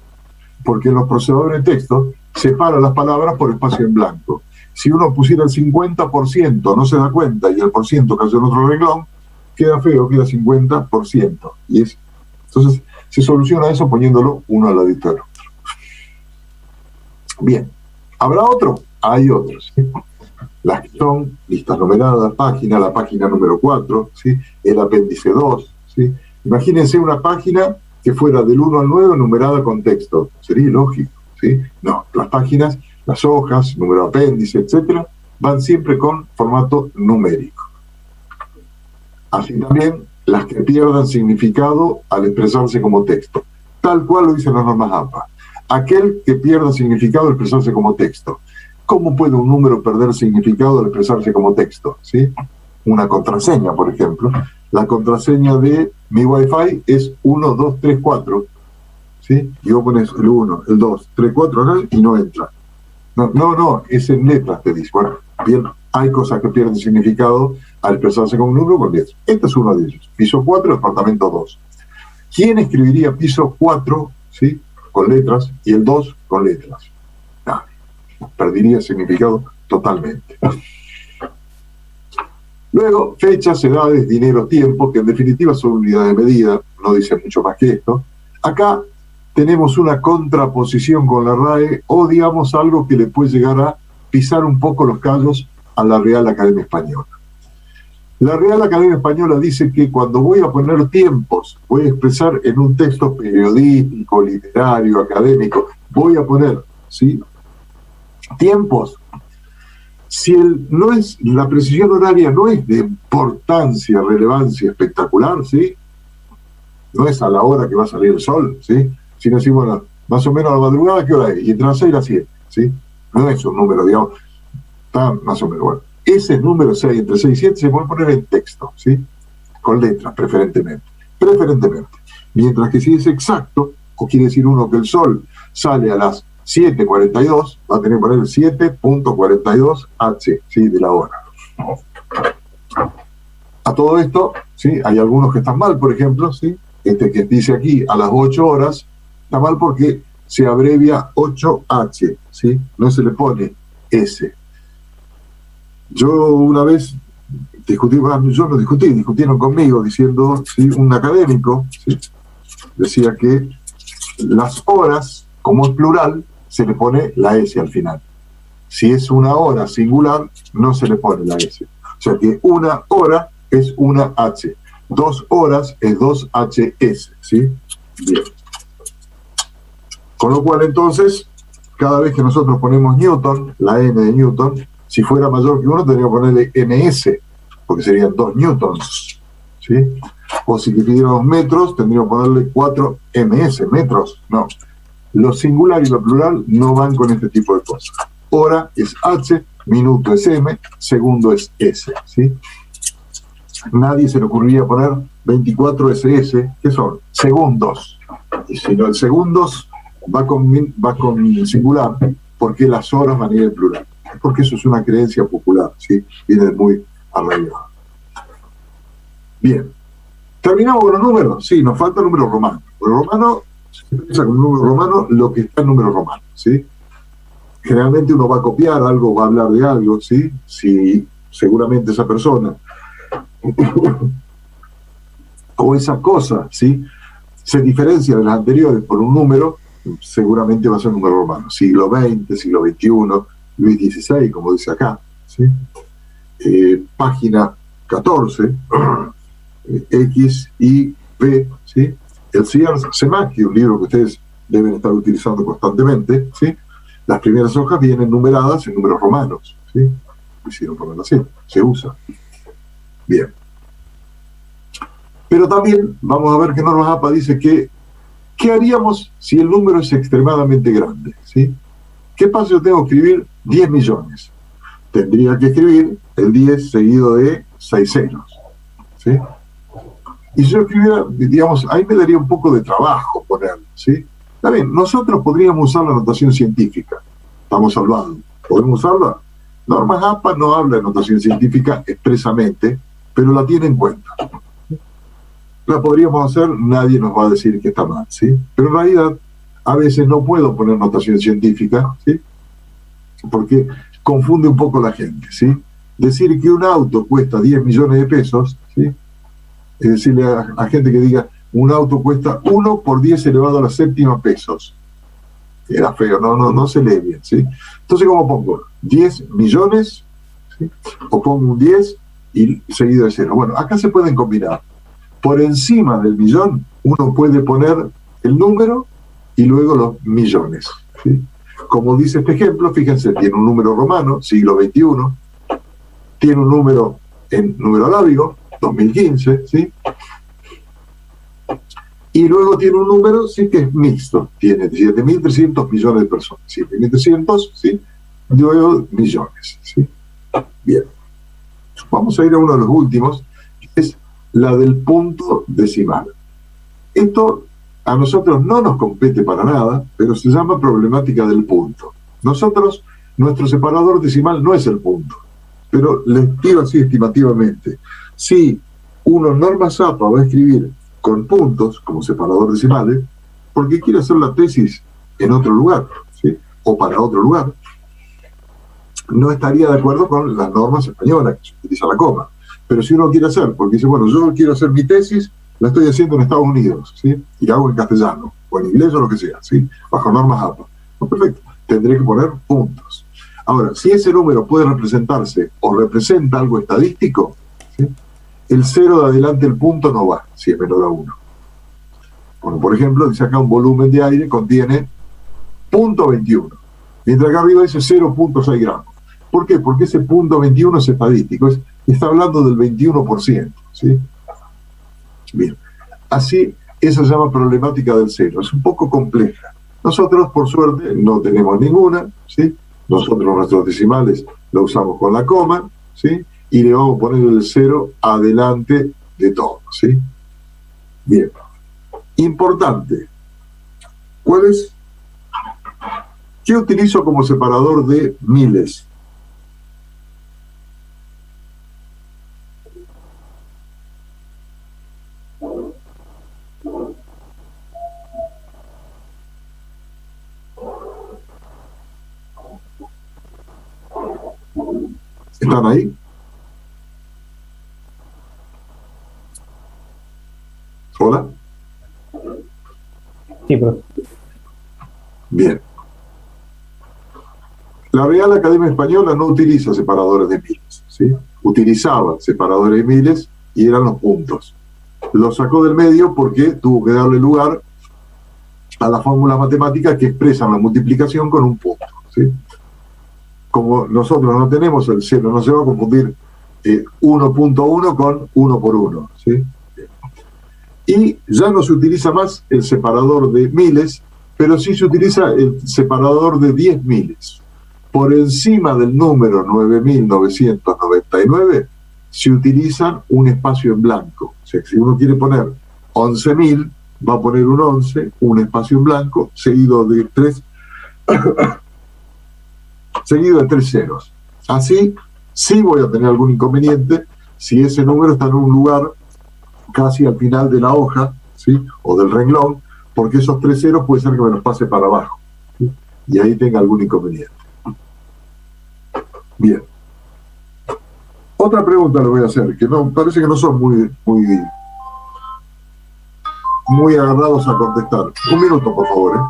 [SPEAKER 1] Porque en los procesadores de texto separan las palabras por espacio en blanco. Si uno pusiera el 50%, no se da cuenta, y el % cayó en otro renglón, queda feo, queda 50%. Entonces, se soluciona eso poniéndolo uno al ladito del otro. Bien. ¿Habrá otro? Hay otros, ¿sí? Las que son listas numeradas, la página número 4, ¿sí? El apéndice 2, ¿sí? Imagínense una página que fuera del 1 al 9 numerada con texto. Sería ilógico, ¿sí? No, las páginas, las hojas, número apéndice, etcétera, van siempre con formato numérico. Así también las que pierdan significado al expresarse como texto, tal cual lo dicen las normas APA. Aquel que pierda significado al expresarse como texto. ¿Cómo puede un número perder significado al expresarse como texto? ¿Sí? Una contraseña, por ejemplo. La contraseña de mi Wi-Fi es 1, 2, 3, 4. ¿Sí? Y vos pones el 1, el 2, 3, 4 acá y no entra. No, es en letras, te dice. Bueno, bien, hay cosas que pierden significado al expresarse como un número con letras. Este es uno de ellos. Piso 4, departamento 2. ¿Quién escribiría piso 4, ¿sí? Con letras y el 2 con letras? Nadie. Perdería significado totalmente. Luego, fechas, edades, dinero, tiempo, que en definitiva son unidades de medida, no dicen mucho más que esto. Acá tenemos una contraposición con la RAE, o digamos algo que le puede llegar a pisar un poco los callos a la Real Academia Española. La Real Academia Española dice que cuando voy a poner tiempos, voy a expresar en un texto periodístico, literario, académico, voy a poner, ¿sí?, tiempos. Si no es, la precisión horaria no es de importancia, relevancia espectacular, ¿sí? No es a la hora que va a salir el sol, ¿sí? Sino así, bueno, más o menos a la madrugada, ¿qué hora es? Y entre las 6 y las 7, ¿sí? No es un número, digamos, está más o menos, bueno. Ese número 6, entre 6 y 7, se puede poner en texto, ¿sí? Con letras, preferentemente. Mientras que si es exacto, o quiere decir uno que el sol sale a las 7:42, va a tener que poner 7.42 H, ¿sí? De la hora. A todo esto, ¿sí? Hay algunos que están mal, por ejemplo, ¿sí? Este que dice aquí a las 8 horas, está mal porque se abrevia 8H, ¿sí? No se le pone S. Yo una vez discutieron conmigo diciendo, ¿sí? Un académico, ¿sí? Decía que las horas, como es plural, se le pone la S al final. Si es una hora singular, no se le pone la S. O sea que una hora es una H. 2 horas es 2HS, ¿sí? Bien. Con lo cual, entonces, cada vez que nosotros ponemos Newton, la N de Newton, si fuera mayor que 1, tendríamos que ponerle MS, porque serían 2 newtons, ¿sí? O si pidiéramos metros, tendríamos que ponerle 4 MS, metros. No. Lo singular y lo plural no van con este tipo de cosas. Hora es H, minuto es M, segundo es S, ¿sí? Nadie se le ocurriría poner 24 SS, que son segundos. Y si no, el segundos va con singular, porque las horas van a ir en plural. Porque eso es una creencia popular, ¿sí? Viene muy arraigado. Bien. ¿Terminamos con los números? Sí, nos falta el número romano. El romano, se piensa con un número romano lo que está en número romano, ¿sí? Generalmente uno va a copiar algo, va a hablar de algo, ¿sí? Si seguramente esa persona o esa cosa, ¿sí?, se diferencia de las anteriores por un número, seguramente va a ser un número romano. Siglo XX, siglo XXI, Luis XVI, como dice acá, ¿sí? Página 14, X, Y, P, ¿sí? El Sears Semaki, un libro que ustedes deben estar utilizando constantemente, ¿sí? Las primeras hojas vienen numeradas en números romanos, ¿sí? Hicieron ponerlo así, se usa. Bien. Pero también vamos a ver que Normas APA dice que ¿qué haríamos si el número es extremadamente grande? ¿Sí? ¿Qué pasa si yo tengo que escribir 10 millones? Tendría que escribir el 10 seguido de 6 ceros, ¿sí? Y si yo escribiera, digamos, ahí me daría un poco de trabajo ponerlo, ¿sí? Está bien, nosotros podríamos usar la notación científica. Estamos salvados. ¿Podemos usarla? Normas APA no habla de notación científica expresamente, pero la tiene en cuenta. La podríamos hacer, nadie nos va a decir que está mal, ¿sí? Pero en realidad, a veces no puedo poner notación científica, ¿sí? Porque confunde un poco la gente, ¿sí? Decir que un auto cuesta 10 millones de pesos, ¿sí? Es decirle a gente que diga, un auto cuesta 1 por 10 elevado a la séptima pesos. Era feo, no se lee bien, ¿sí? Entonces, ¿cómo pongo? 10 millones, ¿sí? O pongo un 10 y seguido de 0. Bueno, acá se pueden combinar. Por encima del millón, uno puede poner el número y luego los millones, ¿sí? Como dice este ejemplo, fíjense, tiene un número romano, siglo XXI, tiene un número en número arábigo, 2015, ¿sí? Y luego tiene un número, sí, que es mixto, tiene 7.300 millones de personas, 7.300, ¿sí? Luego millones, ¿sí? Bien. Vamos a ir a uno de los últimos, que es la del punto decimal. Esto a nosotros no nos compete para nada, pero se llama problemática del punto. Nosotros, nuestro separador decimal no es el punto, pero les tiro así estimativamente. Si uno en normas APA va a escribir con puntos como separador decimales, porque quiere hacer la tesis en otro lugar, ¿sí? O para otro lugar, no estaría de acuerdo con las normas españolas, que se utiliza la coma. Pero si uno quiere hacer, porque dice, bueno, yo quiero hacer mi tesis, la estoy haciendo en Estados Unidos, ¿sí? Y la hago en castellano, o en inglés o lo que sea, ¿sí? Bajo normas APA. Pues perfecto, tendré que poner puntos. Ahora, si ese número puede representarse o representa algo estadístico, ¿sí? El 0 de adelante el punto no va, si es menor a 1. Bueno, por ejemplo, dice acá un volumen de aire contiene 0.21, mientras acá arriba dice 0.6 gramos. ¿Por qué? Porque ese 0.21 es estadístico, está hablando del 21%, ¿sí? Bien, así, esa se llama problemática del cero, es un poco compleja. Nosotros, por suerte, no tenemos ninguna, ¿sí? Nosotros nuestros decimales lo usamos con la coma, ¿sí? Y le vamos a poner el 0 adelante de todo, ¿sí? Bien. Importante. ¿Cuál es? ¿Qué utilizo como separador de miles? ¿Están ahí? ¿Hola?
[SPEAKER 3] Sí, profe.
[SPEAKER 1] Bien. La Real Academia Española no utiliza separadores de miles, ¿sí? Utilizaba separadores de miles y eran los puntos. Lo sacó del medio porque tuvo que darle lugar a las fórmulas matemáticas que expresan la multiplicación con un punto, ¿sí? Como nosotros no tenemos el 0, no se va a confundir 1.1 con 1 por 1, ¿sí? Y ya no se utiliza más el separador de miles, pero sí se utiliza el separador de 10 miles. Por encima del número 9.999 se utiliza un espacio en blanco. O sea, si uno quiere poner 11.000, va a poner un 11, un espacio en blanco, seguido de 3 ceros. Así, sí voy a tener algún inconveniente si ese número está en un lugar casi al final de la hoja, ¿sí? O del renglón, porque esos 3 ceros puede ser que me los pase para abajo, ¿sí? Y ahí tenga algún inconveniente. Bien. Otra pregunta le voy a hacer, que no parece que no son muy agarrados a contestar. Un minuto, por favor, ¿eh?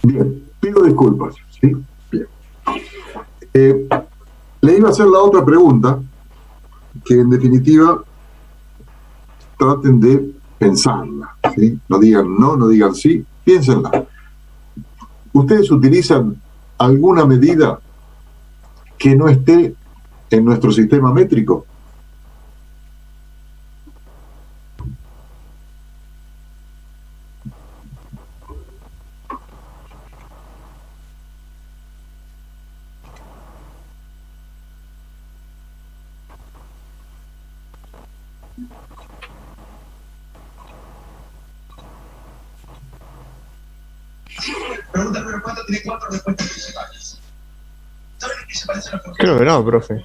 [SPEAKER 1] Bien, pido disculpas, ¿sí? Bien. Le iba a hacer la otra pregunta, que en definitiva traten de pensarla, ¿sí? No digan no, no digan sí, piénsenla. ¿Ustedes utilizan alguna medida que no esté en nuestro sistema métrico?
[SPEAKER 4] Pregunta número 4 tiene 4 respuestas principales. ¿Saben en qué se parecen los
[SPEAKER 3] Creo que no, profe.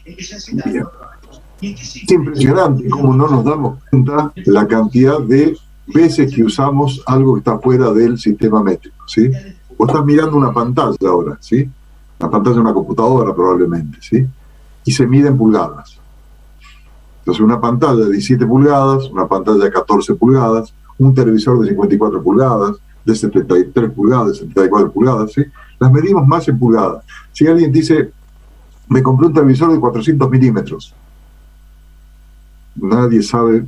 [SPEAKER 4] En que se necesita
[SPEAKER 1] Bien.
[SPEAKER 4] 4 años. ¿Y en qué
[SPEAKER 1] Es impresionante cómo no nos damos cuenta la cantidad de veces que usamos algo que está fuera del sistema métrico, ¿sí? Vos estás mirando una pantalla ahora, ¿sí? La pantalla de una computadora probablemente, ¿sí? Y se mide en pulgadas. Entonces una pantalla de 17 pulgadas, una pantalla de 14 pulgadas, un televisor de 54 pulgadas, de 73 pulgadas, de 74 pulgadas, ¿sí? Las medimos más en pulgadas. Si alguien dice, me compré un televisor de 400 milímetros, nadie sabe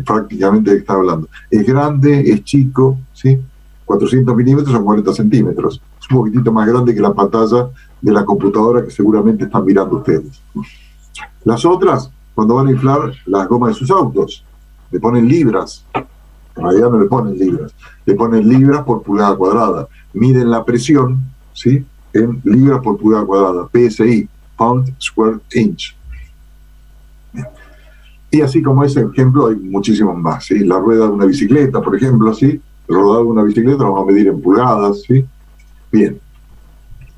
[SPEAKER 1] prácticamente de qué está hablando. Es grande, es chico, ¿sí? 400 milímetros son 40 centímetros. Es un poquitito más grande que la pantalla de la computadora que seguramente están mirando ustedes. Las otras, cuando van a inflar las gomas de sus autos, le ponen libras. En realidad no le ponen libras, le ponen libras por pulgada cuadrada. Miden la presión, ¿sí? En libras por pulgada cuadrada, PSI, Pound Square Inch. Y así como ese ejemplo hay muchísimos más, ¿sí? La rueda de una bicicleta, por ejemplo, ¿sí? El rodado de una bicicleta lo vamos a medir en pulgadas, ¿sí? Bien.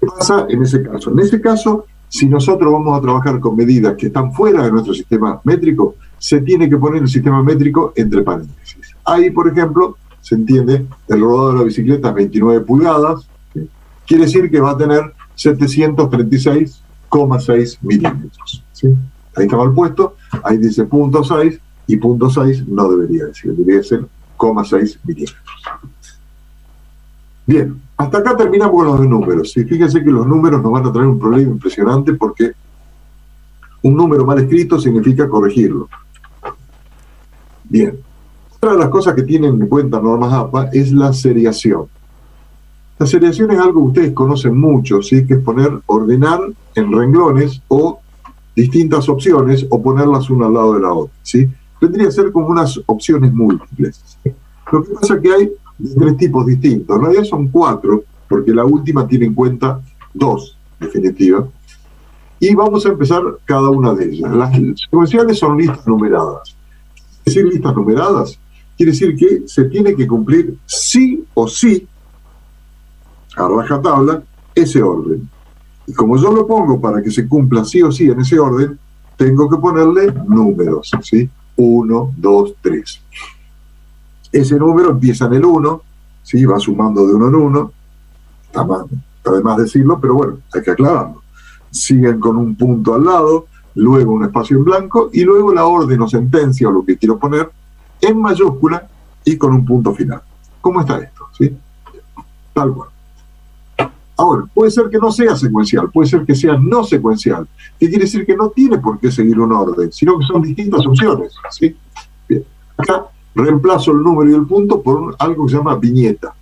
[SPEAKER 1] ¿Qué pasa en ese caso? En ese caso, si nosotros vamos a trabajar con medidas que están fuera de nuestro sistema métrico, se tiene que poner el sistema métrico entre paréntesis. Ahí, por ejemplo, se entiende, el rodado de la bicicleta es 29 pulgadas, ¿sí? Quiere decir que va a tener 736,6 milímetros, ¿sí? Ahí está mal puesto, ahí dice 0.6 y 0.6 no debería decir, debería ser 0,6 milímetros. Bien, hasta acá terminamos con los números. ¿Sí? Fíjense que los números nos van a traer un problema impresionante porque un número mal escrito significa corregirlo. Bien, otra de las cosas que tienen en cuenta normas APA es la seriación. La seriación es algo que ustedes conocen mucho, ¿sí? Que es ordenar en renglones o distintas opciones o ponerlas una al lado de la otra, ¿sí? Tendría que ser como unas opciones múltiples. Lo que pasa es que hay de 3 tipos distintos. En realidad son 4, porque la última tiene en cuenta 2, definitiva. Y vamos a empezar cada una de ellas. Las secuenciales son listas numeradas. Es decir, listas numeradas quiere decir que se tiene que cumplir sí o sí, a rajatabla, ese orden. Y como yo lo pongo para que se cumpla sí o sí en ese orden, tengo que ponerle números, ¿sí? 1, 2, 3. Ese número empieza en el 1, ¿sí? Va sumando de 1 en 1. Está de más decirlo, pero bueno, hay que aclararlo. Siguen con un punto al lado, luego un espacio en blanco, y luego la orden o sentencia, o lo que quiero poner, en mayúscula y con un punto final. ¿Cómo está esto? ¿Sí? Tal cual. Ahora, puede ser que no sea secuencial, puede ser que sea no secuencial, que quiere decir que no tiene por qué seguir un orden, sino que son distintas opciones, ¿sí? Bien. Acá reemplazo el número y el punto por algo que se llama viñeta.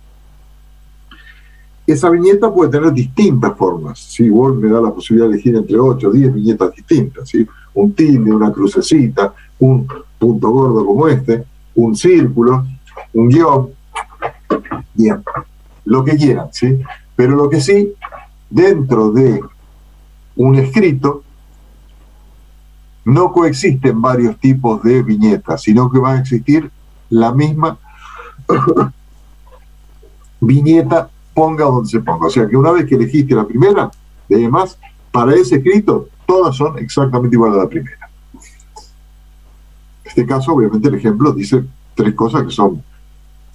[SPEAKER 1] Esa viñeta puede tener distintas formas, ¿sí? Word me da la posibilidad de elegir entre 8 o 10 viñetas distintas, ¿sí? Un tilde, una crucecita, un punto gordo como este, un círculo, un guión, bien, lo que quieran, ¿sí? Pero lo que sí, dentro de un escrito, no coexisten varios tipos de viñetas, sino que va a existir la misma viñeta, ponga donde se ponga. O sea que una vez que elegiste la primera, y además, para ese escrito, todas son exactamente iguales a la primera. En este caso, obviamente, el ejemplo dice 3 cosas que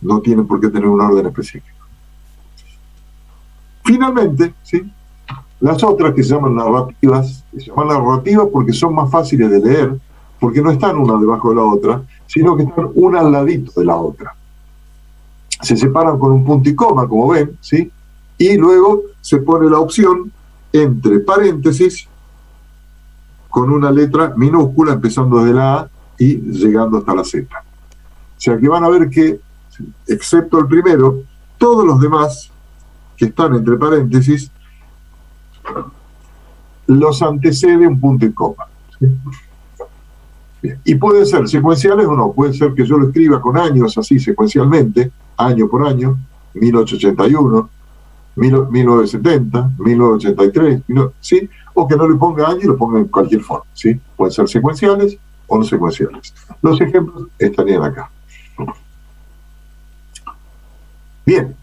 [SPEAKER 1] no tienen por qué tener un orden específico. Finalmente, ¿sí? Las otras que se llaman narrativas porque son más fáciles de leer, porque no están una debajo de la otra, sino que están una al ladito de la otra. se separan con un punto y coma, como ven, ¿sí? Y luego se pone la opción entre paréntesis con una letra minúscula empezando desde la A y llegando hasta la Z. O sea que van a ver que, excepto el primero, todos los demás que están entre paréntesis los antecede un punto y coma, ¿sí? Bien. Y pueden ser secuenciales o no, puede ser que yo lo escriba con años así secuencialmente, año por año, 1881, 1970, 1983, ¿sí? O que no le ponga año y lo ponga en cualquier forma, ¿sí? Pueden ser secuenciales o no secuenciales. Los ejemplos estarían acá. Bien.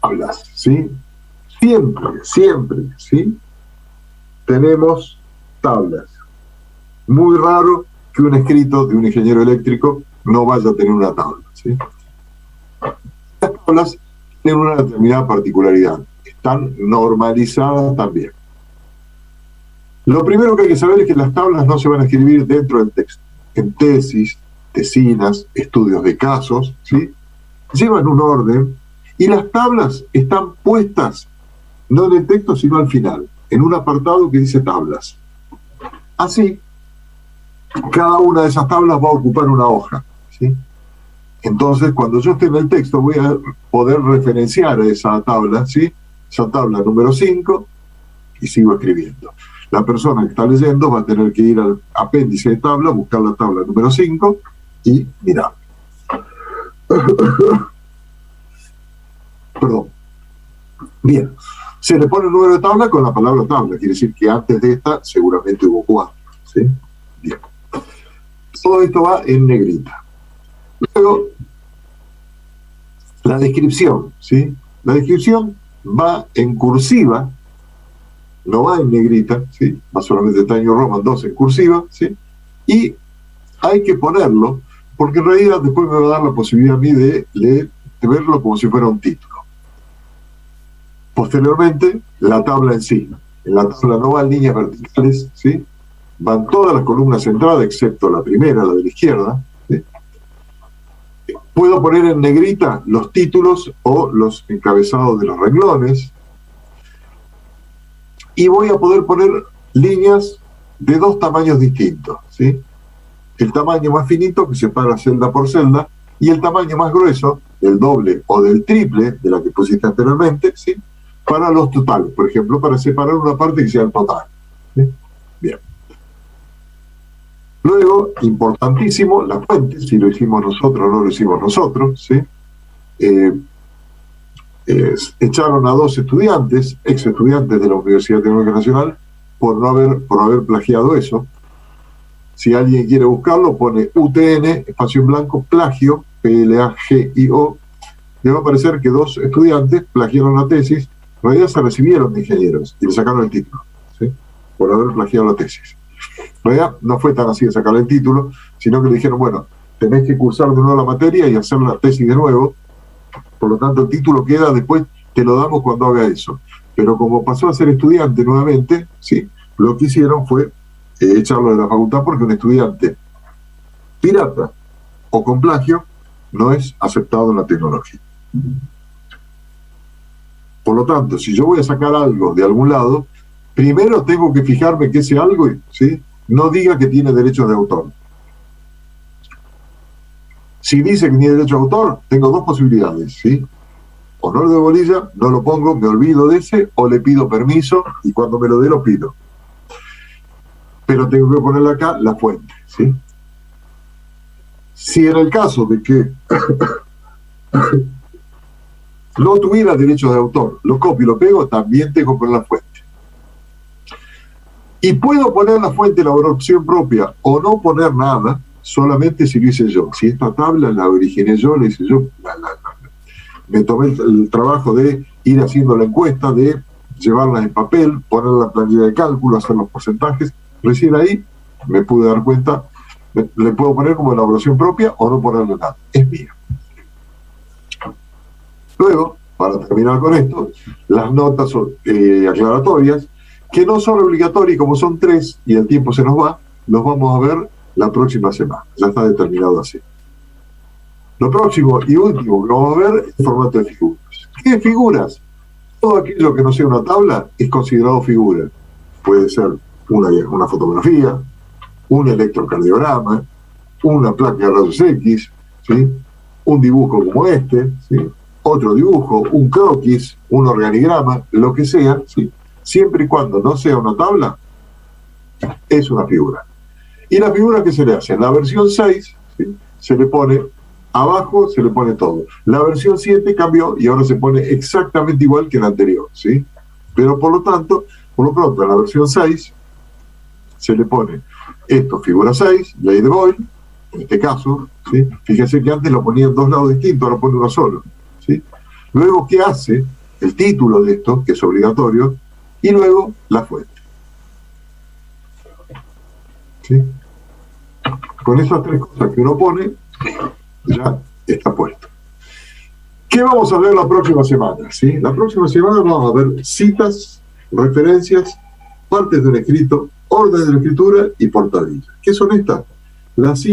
[SPEAKER 1] Hablas, ¿sí? Siempre, ¿sí? Tenemos tablas. Muy raro que un escrito de un ingeniero eléctrico no vaya a tener una tabla, ¿sí? Las tablas tienen una determinada particularidad. Están normalizadas también. Lo primero que hay que saber es que las tablas no se van a escribir dentro del texto. En tesis, tesinas, estudios de casos, ¿sí? Llevan un orden y las tablas están puestas no en el texto, sino al final, en un apartado que dice tablas. Así, cada una de esas tablas va a ocupar una hoja, ¿sí? Entonces, cuando yo esté en el texto, voy a poder referenciar a esa tabla, ¿sí? Esa tabla número 5, y sigo escribiendo. La persona que está leyendo va a tener que ir al apéndice de tabla, buscar la tabla número 5 y mirar. Perdón. Bien. Se le pone el número de tabla con la palabra tabla, quiere decir que antes de esta seguramente hubo 4, ¿sí? Bien. Todo esto va en negrita. Luego, la descripción, ¿sí? La descripción va en cursiva, no va en negrita, ¿sí? Va solamente Times New Roman 2 en cursiva, ¿sí? Y hay que ponerlo, porque en realidad después me va a dar la posibilidad a mí de leer, de verlo como si fuera un título. Posteriormente, la tabla en sí. En la tabla no van líneas verticales, ¿sí? Van todas las columnas centradas, excepto la primera, la de la izquierda, ¿sí? Puedo poner en negrita los títulos o los encabezados de los renglones. Y voy a poder poner líneas de 2 tamaños distintos, ¿sí? El tamaño más finito, que separa celda por celda, y el tamaño más grueso, del doble o del triple de la que pusiste anteriormente, ¿sí? Para los totales, por ejemplo, para separar una parte que sea el total, ¿sí? Bien. Luego, importantísimo, la fuente, si lo hicimos nosotros o no lo hicimos nosotros, ¿sí? Echaron a 2 estudiantes, ex estudiantes de la Universidad Tecnológica Nacional, por no haber plagiado eso. Si alguien quiere buscarlo, pone UTN, espacio en blanco, plagio, PLAGIO, le va a aparecer que 2 estudiantes plagiaron la tesis. En realidad se recibieron de ingenieros y le sacaron el título, ¿sí? Por haber plagiado la tesis. En realidad no fue tan así de sacarle el título, sino que le dijeron, bueno, tenés que cursar de nuevo la materia y hacer la tesis de nuevo, por lo tanto el título queda, después te lo damos cuando haga eso. Pero como pasó a ser estudiante nuevamente, sí, lo que hicieron fue echarlo de la facultad, porque un estudiante pirata o con plagio no es aceptado en la tecnología. Por lo tanto, si yo voy a sacar algo de algún lado, primero tengo que fijarme que ese algo, ¿sí?, no diga que tiene derechos de autor. Si dice que tiene derecho de autor, tengo 2 posibilidades, ¿sí? O no le doy bolilla, no lo pongo, me olvido de ese, o le pido permiso y cuando me lo dé lo pido. Pero tengo que ponerle acá la fuente, ¿sí? Si en el caso de que no tuviera derechos de autor, lo copio y lo pego, también tengo que poner la fuente. Y puedo poner la fuente en la opción propia o no poner nada, solamente si lo hice yo. Si esta tabla la originé yo, la hice yo, me tomé el trabajo de ir haciendo la encuesta, de llevarla en papel, poner la planilla de cálculo, hacer los porcentajes. Recién ahí me pude dar cuenta, le puedo poner como elaboración propia o no ponerle nada. Es mía. Luego, para terminar con esto, las notas aclaratorias, que no son obligatorias, como son 3 y el tiempo se nos va, los vamos a ver la próxima semana. Ya está determinado así. Lo próximo y último que vamos a ver es el formato de figuras. ¿Qué figuras? Todo aquello que no sea una tabla es considerado figura. Puede ser una fotografía, un electrocardiograma, una placa de rayos X, ¿sí? Un dibujo como este, ¿sí? Otro dibujo, un croquis, un organigrama, lo que sea, ¿sí? Siempre y cuando no sea una tabla, es una figura. Y la figura que se le hace en la versión 6, ¿sí? Se le pone abajo, se le pone todo. La versión 7 cambió y ahora se pone exactamente igual que la anterior, ¿sí? Pero por lo pronto, en la versión 6 se le pone esto, figura 6, ley de Boyle, en este caso, ¿sí? Fíjense que antes lo ponía en dos lados distintos, ahora pone uno solo, ¿sí? Luego, ¿qué hace? El título de esto, que es obligatorio, y luego la fuente. ¿Sí? Con esas tres cosas que uno pone, ya está puesto. ¿Qué vamos a ver la próxima semana? ¿Sí? La próxima semana vamos a ver citas, referencias, partes del escrito, orden de la escritura y portadillas. ¿Qué son estas? Las citas